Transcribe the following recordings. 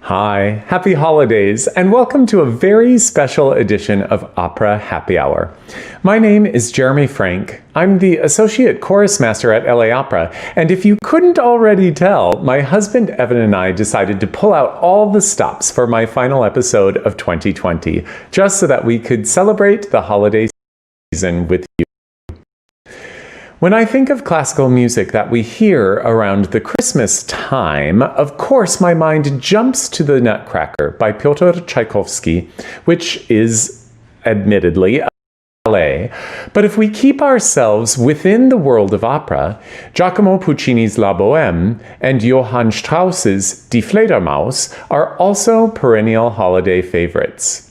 Hi, happy holidays, and welcome to a very special edition of Opera Happy Hour. My name is Jeremy Frank. I'm the Associate Chorus Master at LA Opera, and if you couldn't already tell, my husband Evan and I decided to pull out all the stops for my final episode of 2020, just so that we could celebrate the holiday season with you. When I think of classical music that we hear around the Christmas time, of course my mind jumps to the Nutcracker by Piotr Tchaikovsky, which is admittedly a ballet. But if we keep ourselves within the world of opera, Giacomo Puccini's La Boheme and Johann Strauss's Deflater Mouse are also perennial holiday favorites.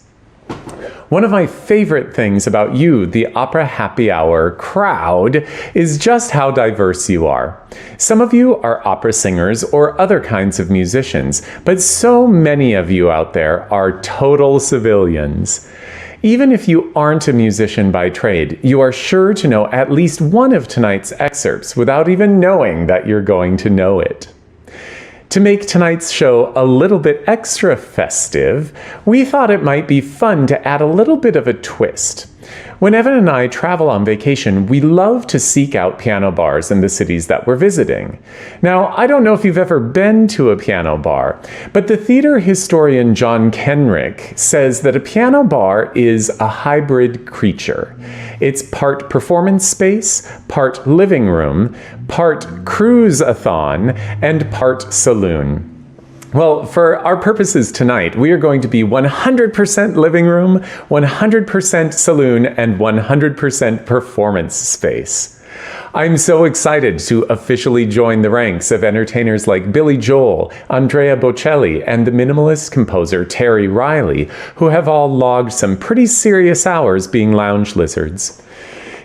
One of my favorite things about you, the Opera Happy Hour crowd, is just how diverse you are. Some of you are opera singers or other kinds of musicians, but so many of you out there are total civilians. Even if you aren't a musician by trade, you are sure to know at least one of tonight's excerpts without even knowing that you're going to know it. To make tonight's show a little bit extra festive, we thought it might be fun to add a little bit of a twist. When Evan and I travel on vacation, we love to seek out piano bars in the cities that we're visiting. Now, I don't know if you've ever been to a piano bar, but the theater historian John Kenrick says that a piano bar is a hybrid creature. It's part performance space, part living room, part cruise-a-thon, and part saloon. Well, for our purposes tonight, we are going to be 100% living room, 100% saloon, and 100% performance space. I'm so excited to officially join the ranks of entertainers like Billy Joel, Andrea Bocelli, and the minimalist composer Terry Riley, who have all logged some pretty serious hours being lounge lizards.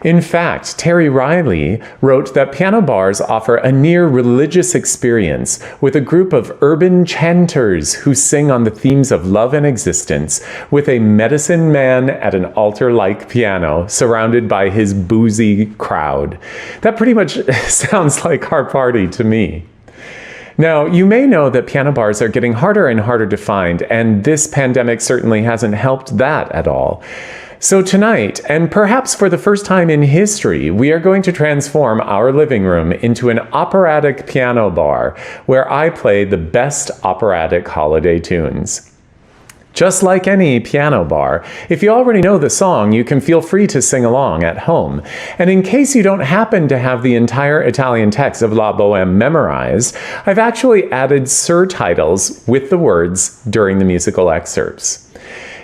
In fact, Terry Riley wrote that piano bars offer a near-religious experience with a group of urban chanters who sing on the themes of love and existence, with a medicine man at an altar-like piano surrounded by his boozy crowd. That pretty much sounds like our party to me. Now, you may know that piano bars are getting harder and harder to find, and this pandemic certainly hasn't helped that at all. So tonight, and perhaps for the first time in history, we are going to transform our living room into an operatic piano bar, where I play the best operatic holiday tunes. Just like any piano bar, if you already know the song, you can feel free to sing along at home. And in case you don't happen to have the entire Italian text of La Boheme memorized, I've actually added surtitles with the words during the musical excerpts.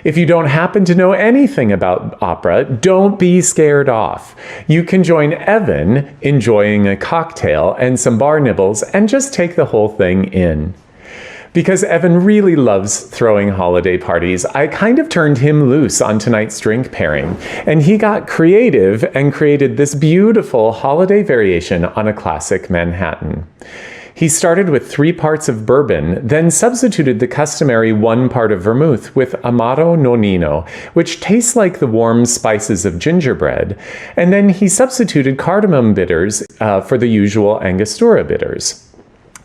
If you don't happen to know anything about opera, don't be scared off. You can join Evan enjoying a cocktail and some bar nibbles and just take the whole thing in. Because Evan really loves throwing holiday parties, I kind of turned him loose on tonight's drink pairing, and he got creative and created this beautiful holiday variation on a classic Manhattan. He started with 3 parts of bourbon, then substituted the customary 1 part of vermouth with Amaro Nonino, which tastes like the warm spices of gingerbread, and then he substituted cardamom bitters for the usual Angostura bitters.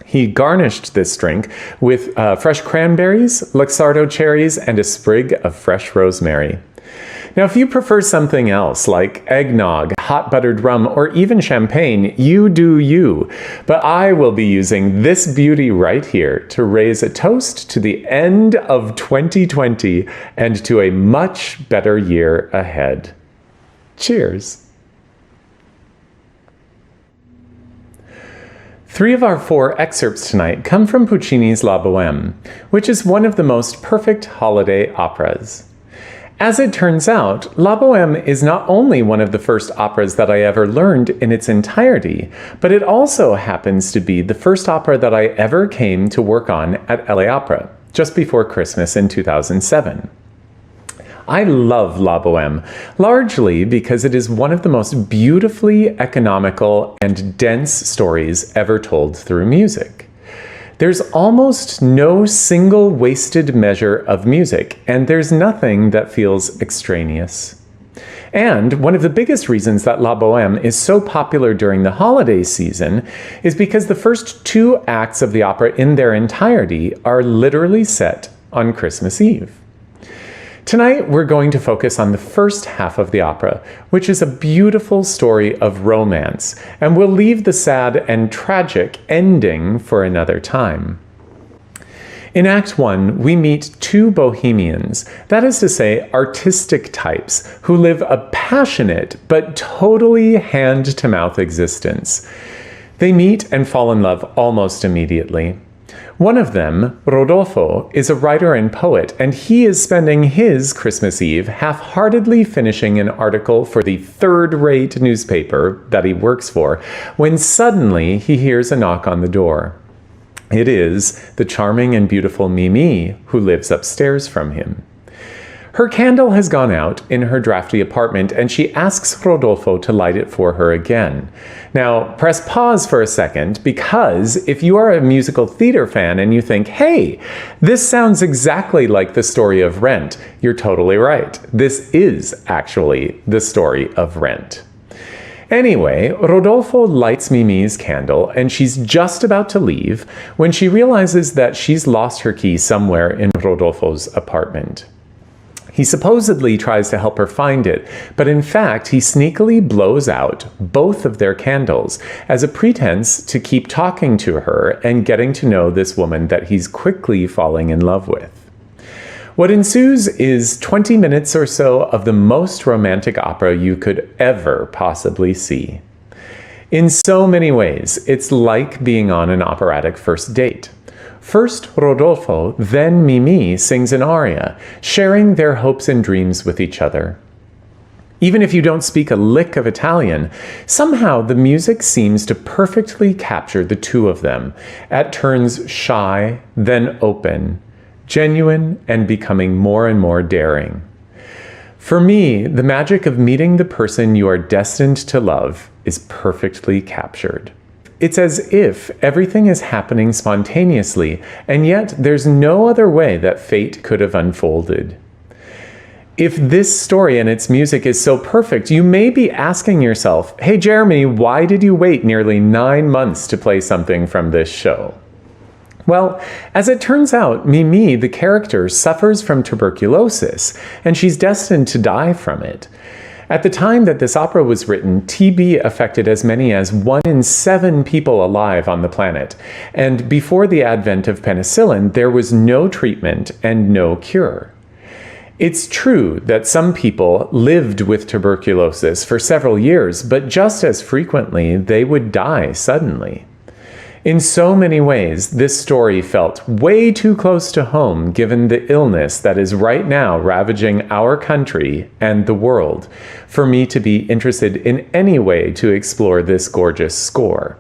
He garnished this drink with fresh cranberries, Luxardo cherries, and a sprig of fresh rosemary. Now, if you prefer something else, like eggnog, hot buttered rum, or even champagne, you do you. But I will be using this beauty right here to raise a toast to the end of 2020 and to a much better year ahead. Cheers. 3 of our 4 excerpts tonight come from Puccini's La Boheme, which is one of the most perfect holiday operas. As it turns out, La Boheme is not only one of the first operas that I ever learned in its entirety, but it also happens to be the first opera that I ever came to work on at LA Opera, just before Christmas in 2007. I love La Boheme, largely because it is one of the most beautifully economical and dense stories ever told through music. There's almost no single wasted measure of music, and there's nothing that feels extraneous. And one of the biggest reasons that La Boheme is so popular during the holiday season is because the first two acts of the opera in their entirety are literally set on Christmas Eve. Tonight, we're going to focus on the first half of the opera, which is a beautiful story of romance, and we'll leave the sad and tragic ending for another time. In Act 1, we meet two bohemians, that is to say, artistic types, who live a passionate but totally hand-to-mouth existence. They meet and fall in love almost immediately. One of them, Rodolfo, is a writer and poet, and he is spending his Christmas Eve half-heartedly finishing an article for the third-rate newspaper that he works for, when suddenly he hears a knock on the door. It is the charming and beautiful Mimi, who lives upstairs from him. Her candle has gone out in her drafty apartment, and she asks Rodolfo to light it for her again. Now, press pause for a second, because if you are a musical theater fan and you think, hey, this sounds exactly like the story of Rent, you're totally right. This is actually the story of Rent. Anyway, Rodolfo lights Mimi's candle, and she's just about to leave when she realizes that she's lost her key somewhere in Rodolfo's apartment. He supposedly tries to help her find it, but in fact, he sneakily blows out both of their candles as a pretense to keep talking to her and getting to know this woman that he's quickly falling in love with. What ensues is 20 minutes or so of the most romantic opera you could ever possibly see. In so many ways, it's like being on an operatic first date. First Rodolfo, then Mimi sings an aria, sharing their hopes and dreams with each other. Even if you don't speak a lick of Italian, somehow the music seems to perfectly capture the two of them, at turns shy, then open, genuine, and becoming more and more daring. For me, the magic of meeting the person you are destined to love is perfectly captured. It's as if everything is happening spontaneously, and yet there's no other way that fate could have unfolded. If this story and its music is so perfect, you may be asking yourself, hey Jeremy, why did you wait nearly 9 months to play something from this show? Well, as it turns out, Mimi, the character, suffers from tuberculosis, and she's destined to die from it. At the time that this opera was written, TB affected as many as 1 in 7 people alive on the planet, and before the advent of penicillin, there was no treatment and no cure. It's true that some people lived with tuberculosis for several years, but just as frequently, they would die suddenly. In so many ways, this story felt way too close to home given the illness that is right now ravaging our country and the world, for me to be interested in any way to explore this gorgeous score.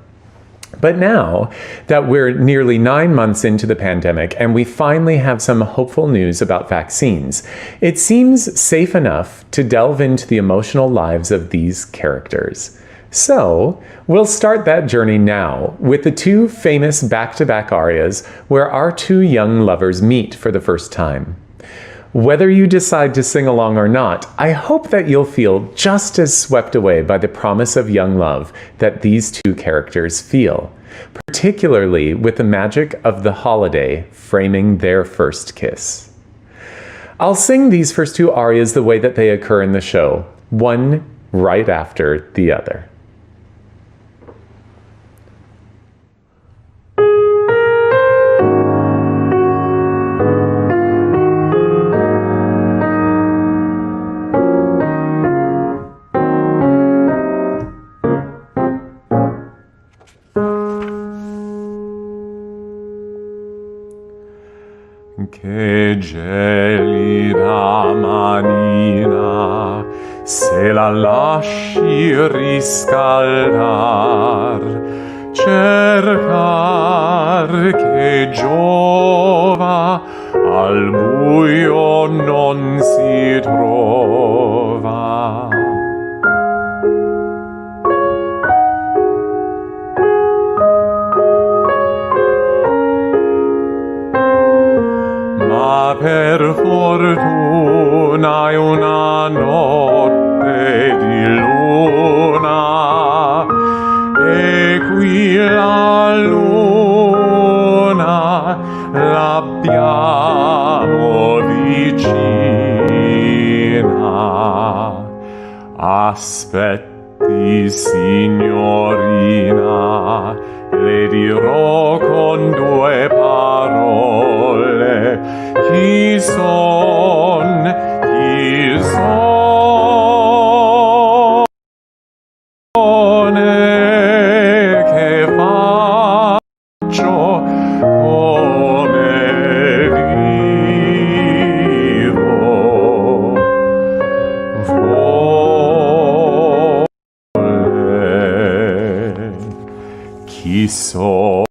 But now that we're nearly 9 months into the pandemic and we finally have some hopeful news about vaccines, it seems safe enough to delve into the emotional lives of these characters. So, we'll start that journey now with the two famous back-to-back arias where our two young lovers meet for the first time. Whether you decide to sing along or not, I hope that you'll feel just as swept away by the promise of young love that these two characters feel, particularly with the magic of the holiday framing their first kiss. I'll sing these first two arias the way that they occur in the show, one right after the other. Che gelida manina, se la lasci riscaldar, cercar che giova, al buio non si trova. Ma per fortuna una notte di luna, e qui la luna l'abbiamo vicina. Aspetti, signorina, le dirò con due parole chi son, e che faccio, come vivo. Chi son?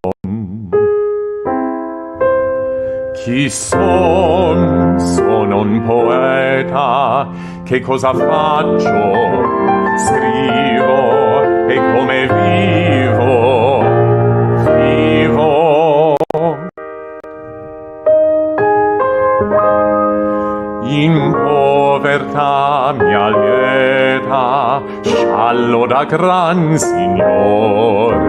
Chi son? Sono un poeta. Che cosa faccio? Scrivo. E come vivo? Vivo. In povertà mia lieta, sciallo da gran signore,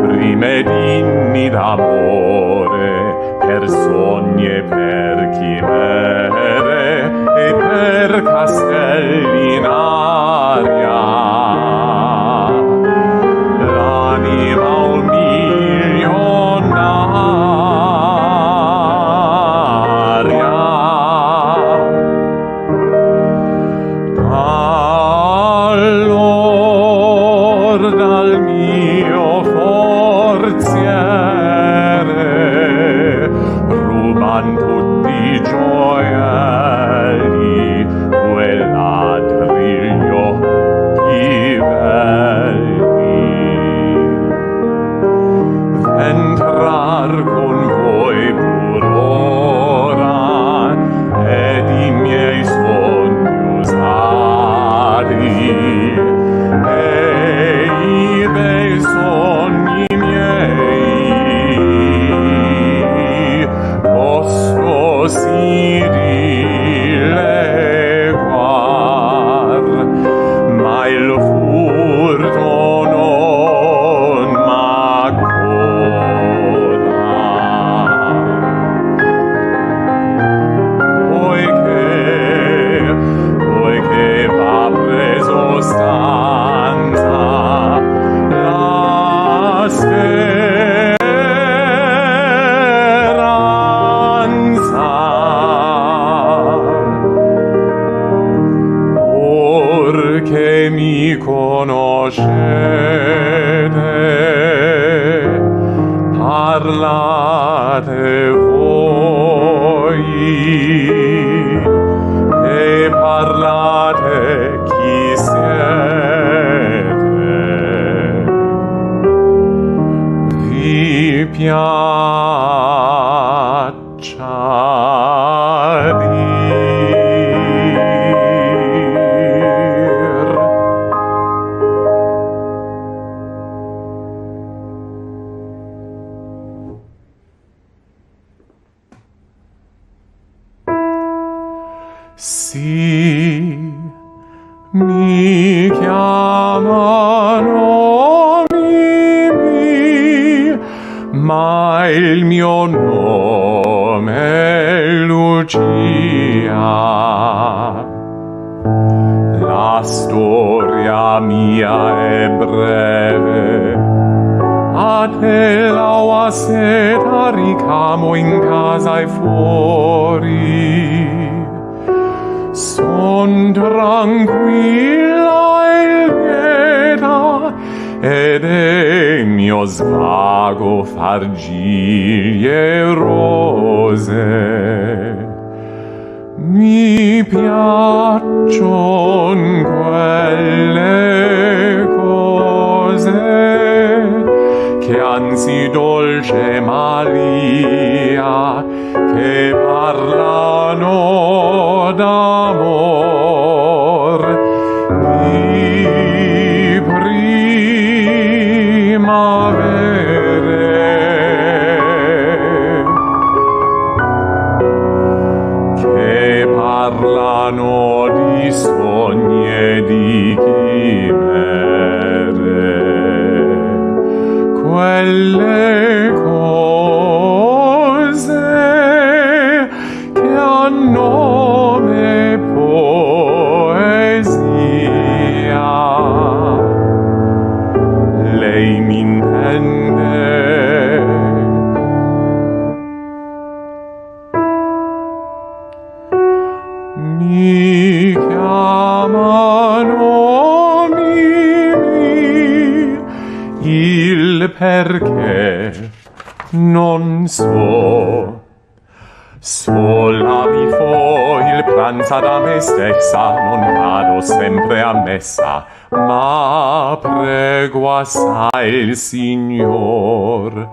rimedini d'amore, per sogni e per chimere, e per castelli in aria. L'anima parlate voi e parlate chi siete. Vi piaccia dir. Sì, mi chiamano Mimì, ma il mio nome è Lucia. La storia mia è breve, a te la Mosetta ricamo in casa e fuori. Son tranquilla e lieta, ed è mio svago far gigli e rose. Mi piaccion quelle cose che anzi dolce Maria, che parlano d'amor, di primavere, che parlano parlano di sogni e di chimere, quelle cose che hanno nome poesia. Lei mi intende. Mi chiamano Mimi, il perché non so. Sola mi fo il pranzo da me stessa, non vado sempre a messa, ma prego assai il Signor.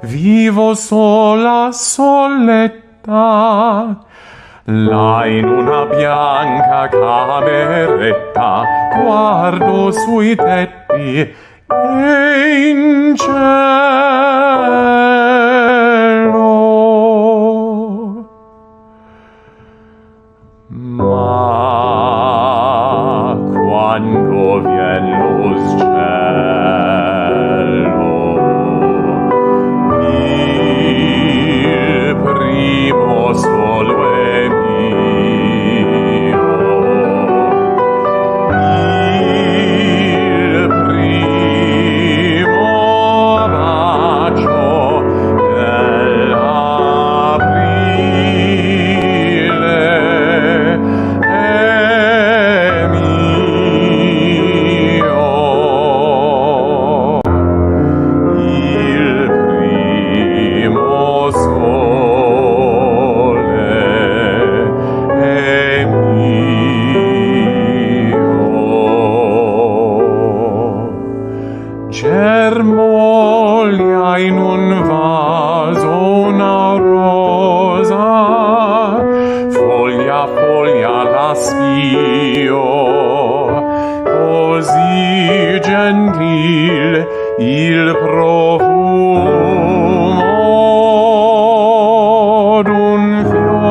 Vivo sola, soletta, là in una bianca cameretta, guardo sui tetti e in cielo. Ma quando vien lo sgelo, il primo solo è mio, il primo bacio dell'aprile è mio, il primo sole è mio. Germoglia in un vaso una rosa, foglia a foglia la sfio, così gentil il profumo d'un fior.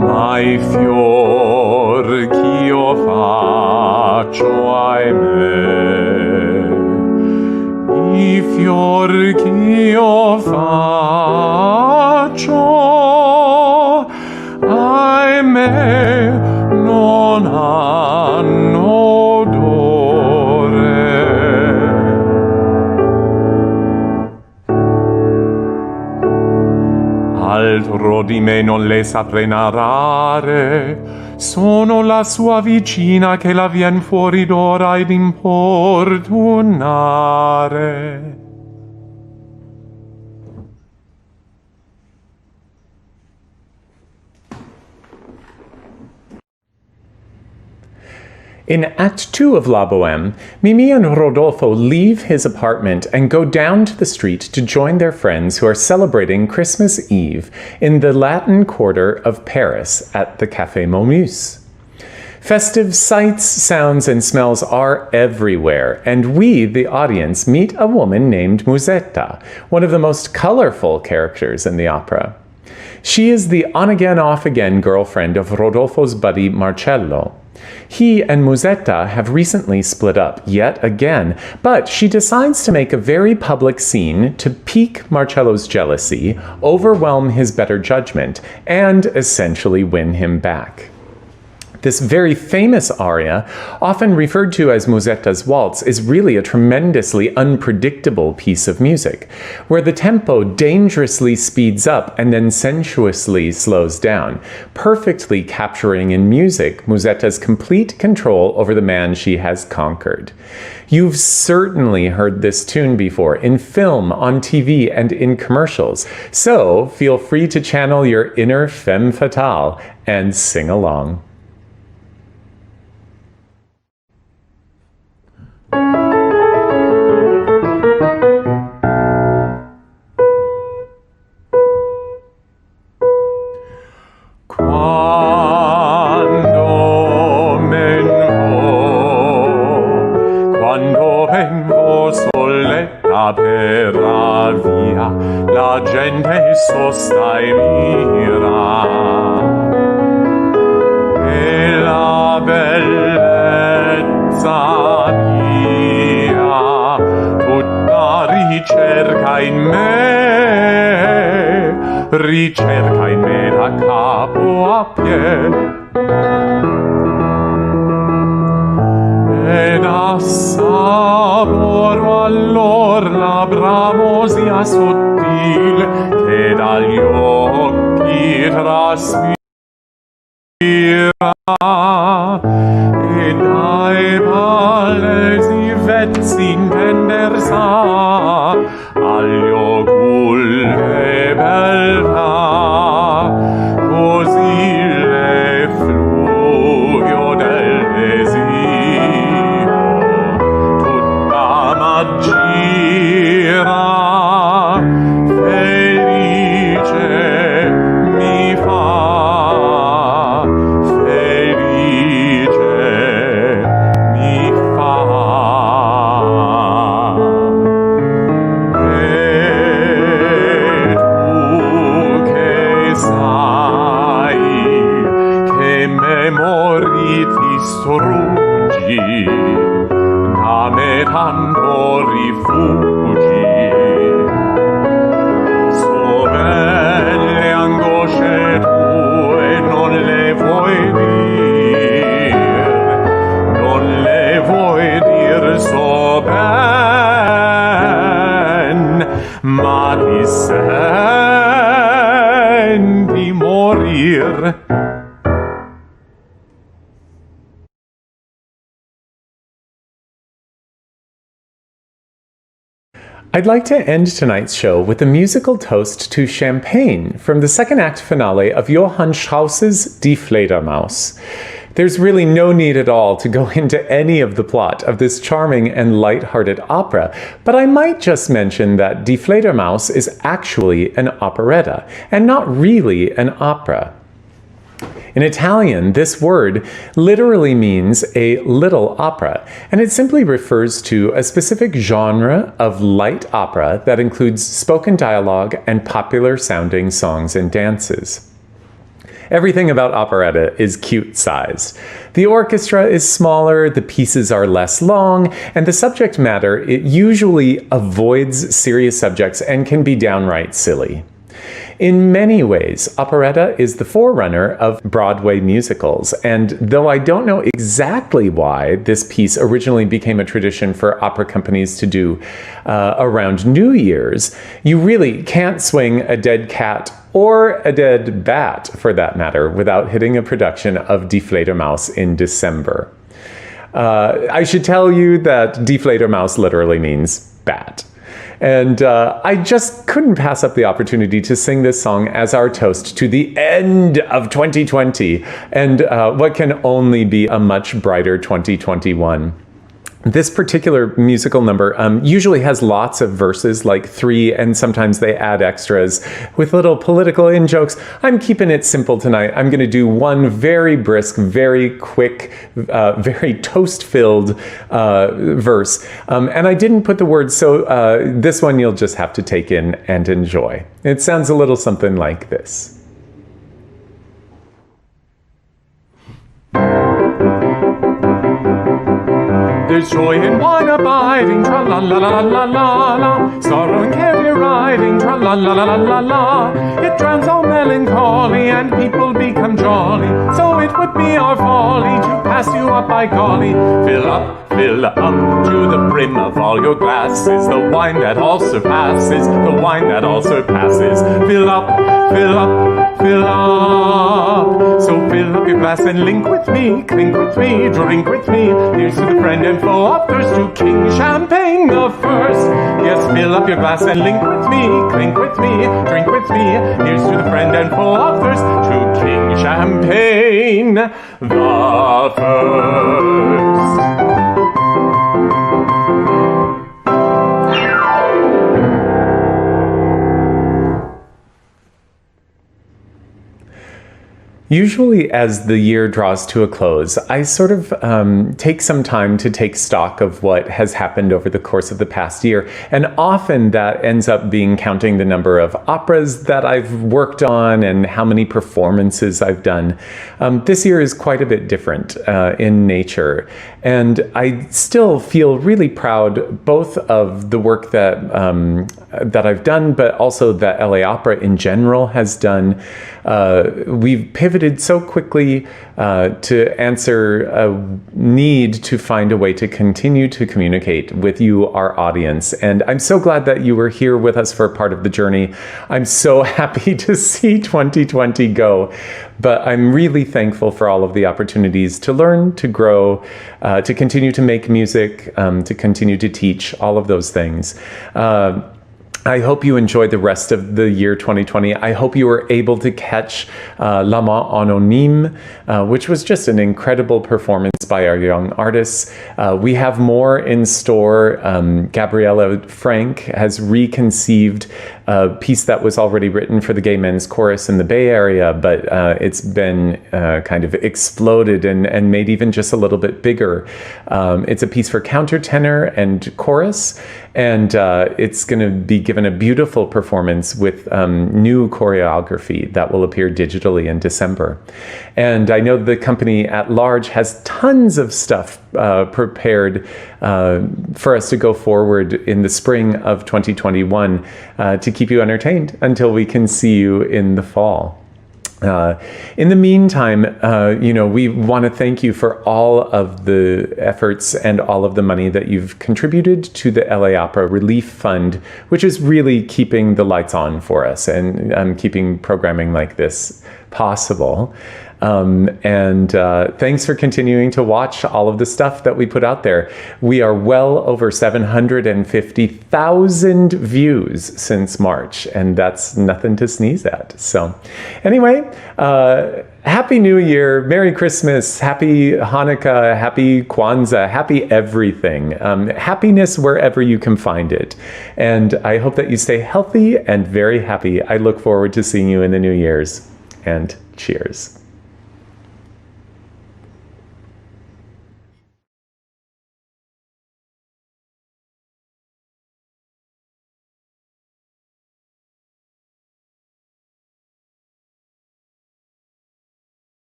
Ma i fior ch'io faccio, ahimè, i fior ch'io faccio, ahimè, non hanno odore. Altro di me non le saprei narrare, sono la sua vicina che la vien fuori d'ora ed importunare. In Act 2 of La Boheme, Mimi and Rodolfo leave his apartment and go down to the street to join their friends who are celebrating Christmas Eve in the Latin Quarter of Paris at the Café Momus. Festive sights, sounds, and smells are everywhere, and we, the audience, meet a woman named Mosetta, one of the most colorful characters in the opera. She is the on-again, off-again girlfriend of Rodolfo's buddy Marcello. He and Mosetta have recently split up yet again, but she decides to make a very public scene to pique Marcello's jealousy, overwhelm his better judgment, and essentially win him back. This very famous aria, often referred to as Mosetta's Waltz, is really a tremendously unpredictable piece of music, where the tempo dangerously speeds up and then sensuously slows down, perfectly capturing in music Mosetta's complete control over the man she has conquered. You've certainly heard this tune before, in film, on TV, and in commercials, so feel free to channel your inner femme fatale and sing along. Quando vengo soletta per via, la gente sosta e mira, e la bellezza mia tutta ricerca in me da capo a piedi. Ed assaporo allor la bramosia sottil che dagli occhi traspira e dai palesi vezzi intender sa agli occulte beltà così l'effluvio del desiderio gira felice mi fa e tu che sai che memori ti struggi da me tanto rifugi, so belle angosce tue non le vuoi dir so ben, ma ti senti morir. I'd like to end tonight's show with a musical toast to champagne from the second act finale of Johann Strauss's Deflater Mouse. There's really no need at all to go into any of the plot of this charming and light-hearted opera, but I might just mention that Deflater Mouse is actually an operetta, and not really an opera. In Italian, this word literally means a little opera, and it simply refers to a specific genre of light opera that includes spoken dialogue and popular-sounding songs and dances. Everything about operetta is cute-sized. The orchestra is smaller, the pieces are less long, and the subject matter, it usually avoids serious subjects and can be downright silly. In many ways, operetta is the forerunner of Broadway musicals, and though I don't know exactly why this piece originally became a tradition for opera companies to do around New Year's, you really can't swing a dead cat or a dead bat, for that matter, without hitting a production of Deflater Mouse in December. I should tell you that Deflater Mouse literally means bat. And I just couldn't pass up the opportunity to sing this song as our toast to the end of 2020 and what can only be a much brighter 2021. This particular musical number usually has lots of verses, like 3, and sometimes they add extras with little political in-jokes. I'm keeping it simple tonight. I'm going to do one very brisk, very quick, very toast-filled verse. And I didn't put the words, so this one you'll just have to take in and enjoy. It sounds a little something like this. There's joy in wine abiding, tra-la-la-la-la-la-la. Sorrow and care deriding, tra-la-la-la-la-la. It drowns all melancholy and people become jolly. So it would be our folly to pass you up by golly. Fill up to the brim of all your glasses the wine that all surpasses, the wine that all surpasses. Fill up. So fill up your glass and link with me, clink with me, drink with me. Here's to the friend and foe of thirst, to King Champagne the first. Yes, fill up your glass and link with me, clink with me, drink with me. Here's to the friend and foe of thirst, to King Champagne the first. Usually, as the year draws to a close, I sort of take some time to take stock of what has happened over the course of the past year. And often that ends up being counting the number of operas that I've worked on and how many performances I've done. This year is quite a bit different in nature. And I still feel really proud both of the work that I've done, but also that LA Opera in general has done. We've pivoted so quickly to answer a need to find a way to continue to communicate with you, our audience. And I'm so glad that you were here with us for a part of the journey. I'm so happy to see 2020 go. But I'm really thankful for all of the opportunities to learn, to grow, to continue to make music, to continue to teach, all of those things. I hope you enjoyed the rest of the year 2020. I hope you were able to catch L'Amant Anonyme, which was just an incredible performance by our young artists. We have more in store. Gabriella Frank has reconceived a piece that was already written for the gay men's chorus in the Bay Area, but it's been kind of exploded and made even just a little bit bigger. It's a piece for countertenor and chorus, and it's going to be given a beautiful performance with new choreography that will appear digitally in December. And I know the company at large has tons of stuff prepared for us to go forward in the spring of 2021 to keep you entertained until we can see you in the fall. In the meantime, we want to thank you for all of the efforts and all of the money that you've contributed to the LA Opera Relief Fund, which is really keeping the lights on for us and keeping programming like this possible. Thanks for continuing to watch all of the stuff that we put out there. We are well over 750,000 views since March, and that's nothing to sneeze at. So anyway, Happy New Year, Merry Christmas, Happy Hanukkah, Happy Kwanzaa, happy everything. Happiness wherever you can find it. And I hope that you stay healthy and very happy. I look forward to seeing you in the New Year's. And cheers.